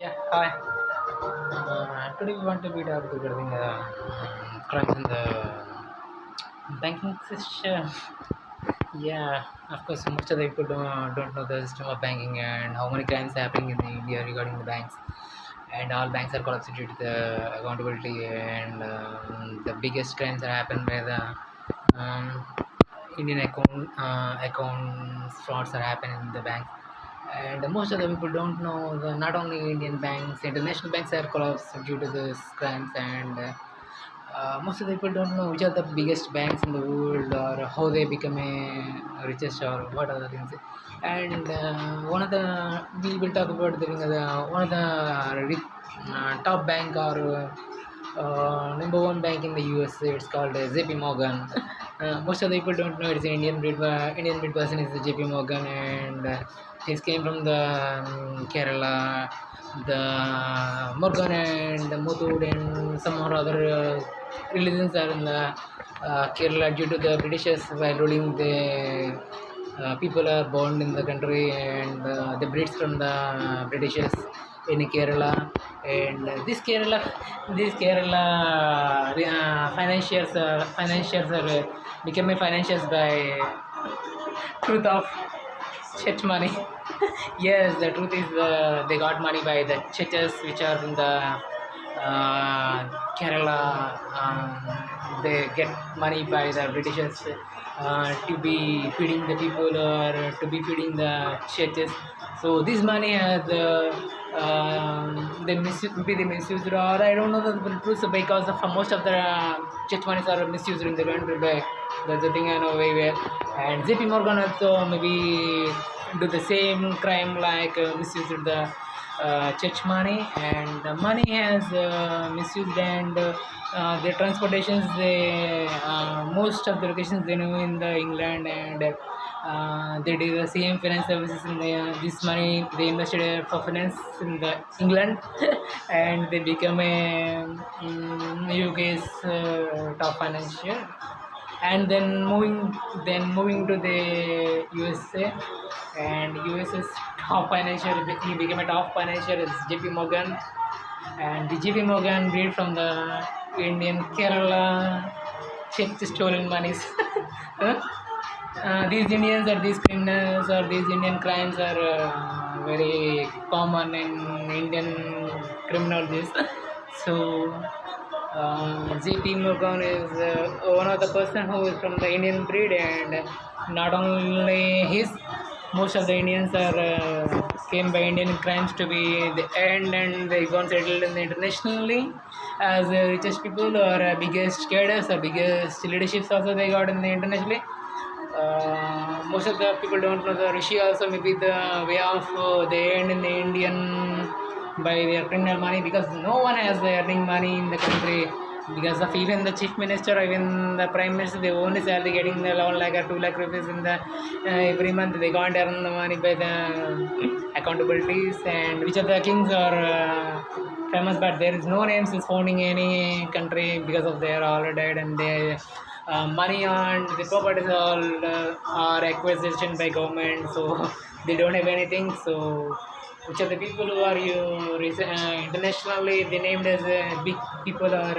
Yeah, hi. Today we want to be talk regarding crimes in the banking system. Yeah, of course, most of the people don't know the system of banking and how many crimes happening in the India regarding the banks. And all banks are collapsed due to the accountability and the biggest crimes that happen by the um, Indian accounts frauds are happening in the bank. And most of the people don't know the not only Indian banks, international banks are collapsed due to this crimes, and most of the people don't know which are the biggest banks in the world or how they become a richest or what other things. And one of the we will talk about one of the top bank or number one bank in the USA. It's called JP Morgan. Most of the people don't know it's an Indian mid person is the JP Morgan, and he came from the Kerala. The Morgan and Muthoot and some or other religions are in the Kerala due to the Britishers while ruling the people are born in the country, and the breeds from the Britishers in Kerala. And this Kerala financiers are becoming financiers by truth of chit money. Yes, the truth is they got money by the chitters which are in the Kerala. They get money by the Britishers to be feeding the people or to be feeding the churches. So this money has maybe they misused or I don't know the truth because of most of the church monies are misused in the country. But that's the thing I know very well. And JP Morgan also maybe do the same crime like misused the church money, and the money has misused, and the transportations they most of the locations they know in the England, and they do the same finance services in the this money they invested for finance in the England and they become a UK's top financier, and then moving to the USA, and US's top financier he became a top financier is JP Morgan, and the JP Morgan breed from the Indian Kerala check the stolen monies. Huh? These Indians or these criminals or these Indian crimes are very common in Indian criminologies. So JP Morgan is one of the person who is from the Indian breed, and not only his, most of the Indians are came by Indian crimes to be the end, and they got settled in the internationally as richest people or biggest cadres or biggest leaderships also they got in the internationally. Most of the people don't know the Rishi also maybe the way of they earn in the Indian by their criminal money, because no one has the earning money in the country because of even the chief minister or even the prime minister they only salary getting the 11 lakh or 2 lakh rupees in the every month they can't earn the money by the accountabilities, and which of the kings are famous, but there is no names is founding any country because of they are all dead, and they money and the properties all are acquisition by government, so they don't have anything. So which are the people who are internationally they named as big people or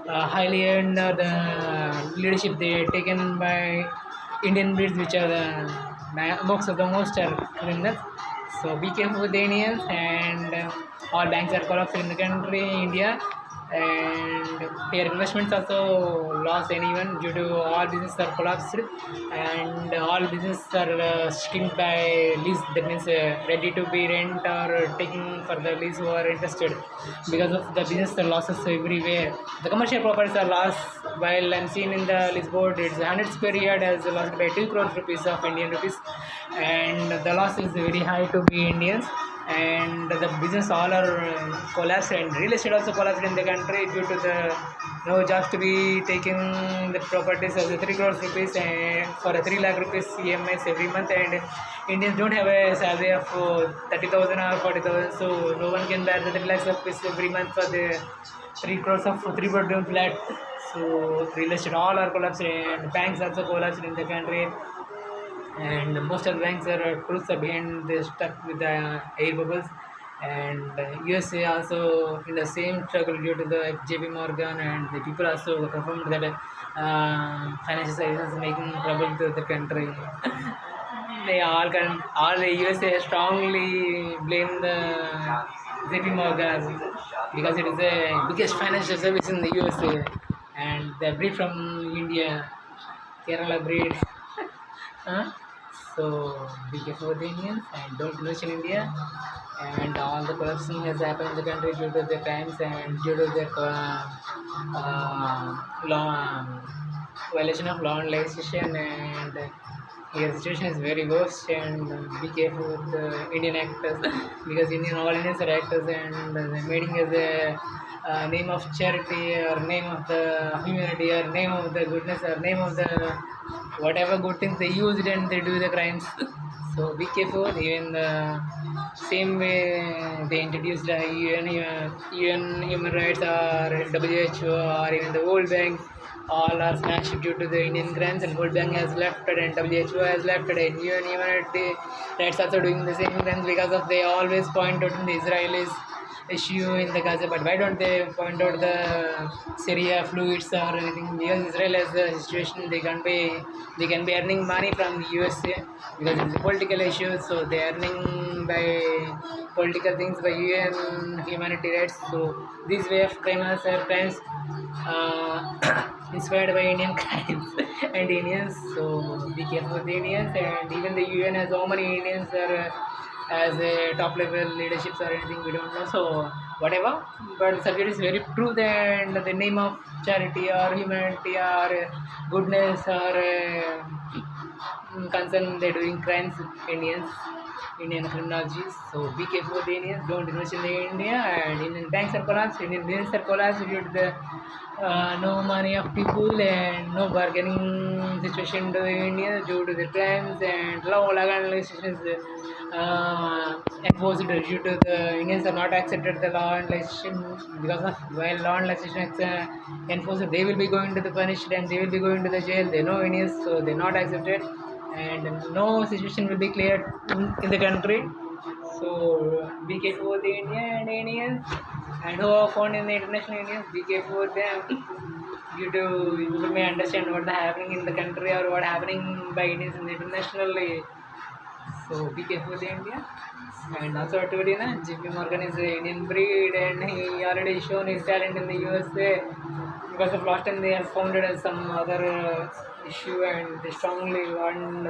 highly earned the leadership they taken by Indian breeds, which are the most of the most are criminals. So be careful with the Indians, and all banks are collapsed in the country, India, and their investments also lost anyone due to all business are collapsed, and all business are skinned by lease. That means ready to be rent or taking for the lease who are interested because of the business losses everywhere. The commercial properties are lost. While I'm seeing in the list board, it's 100 square yard has lost by 2 crore rupees of Indian rupees, and the loss is very high to be Indians, and the business all are collapsed, and real estate also collapsed in the country due to the no jobs to be taking the properties of the 3 crores rupees and for a 3 lakh rupees EMIs every month, and Indians don't have a salary of 30,000 or 40,000, so no one can bear the 3 lakhs rupees every month for the 3 crores of 3 bedroom flat. So real estate all are collapsed, and banks also collapsed in the country, and most of the banks are truths are behind they stuck with the air bubbles, And USA also in the same struggle due to the JP Morgan, and the people also confirmed that financial services making trouble to the country. They all the USA strongly blame the JP Morgan because it is the biggest financial service in the USA, and they breed from India, Kerala breed. Huh? So be careful with the Indians and don't invest in India. And all the corruption has happened in the country due to the crimes and due to the law violation of law and legislation. And here the situation is very worse. And be careful with the Indian actors because all Indians are actors, and they're making as a name of charity or name of the humanity or name of the goodness or name of the whatever good things they use it and they do the crimes. So be careful. Even the same way they introduced the UN human rights or WHO or even the World Bank, all are smashed due to the Indian grants, and World Bank has left it and WHO has left it, and UN human rights also doing the same grants because of they always point out in the Israelis issue in the Gaza. But why don't they point out the Syria fluids or anything? Because Israel has the situation, they can be earning money from the USA because it's a political issue. So they are earning by political things by UN humanity rights. So this way of criminals are crimes inspired by Indian crimes and Indians. So be careful with the Indians, and even the UN has how many Indians are as a top level leaderships or anything we don't know. So whatever, but the subject is very true, and the name of charity or humanity or goodness or concern they're doing crimes with Indian criminology. So be careful with the Indians, don't invest in the India, and Indian banks are collapsed, Indian business are collapsed due to the no money of people and no bargaining situation to the Indians due to the crimes and law and legislation enforced due to the Indians are not accepted the law and legislation because of while law and legislation is enforced, they will be going to the punished and they will be going to the jail. They know Indians, so they not accepted, and no situation will be cleared in the country. So be careful with the India and Indians, and who are found in the international Indians. Be careful with them. Due to you may understand what is happening in the country or what happening by Indians in the internationally. So be careful with India. And also told you, JP Morgan is an Indian breed, and he already shown his talent in the USA. Because of last time they have founded as some other issue, and they strongly want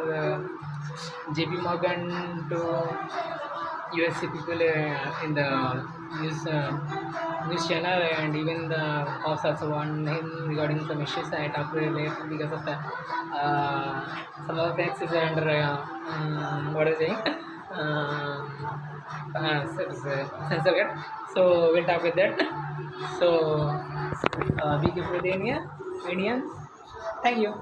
JP Morgan to USA people in the news channel, and even the House also want him regarding some issues I talked to later because of the some of the taxes under what is it? Censor cut. So we'll talk with that. So be careful with the Indians. Thank you.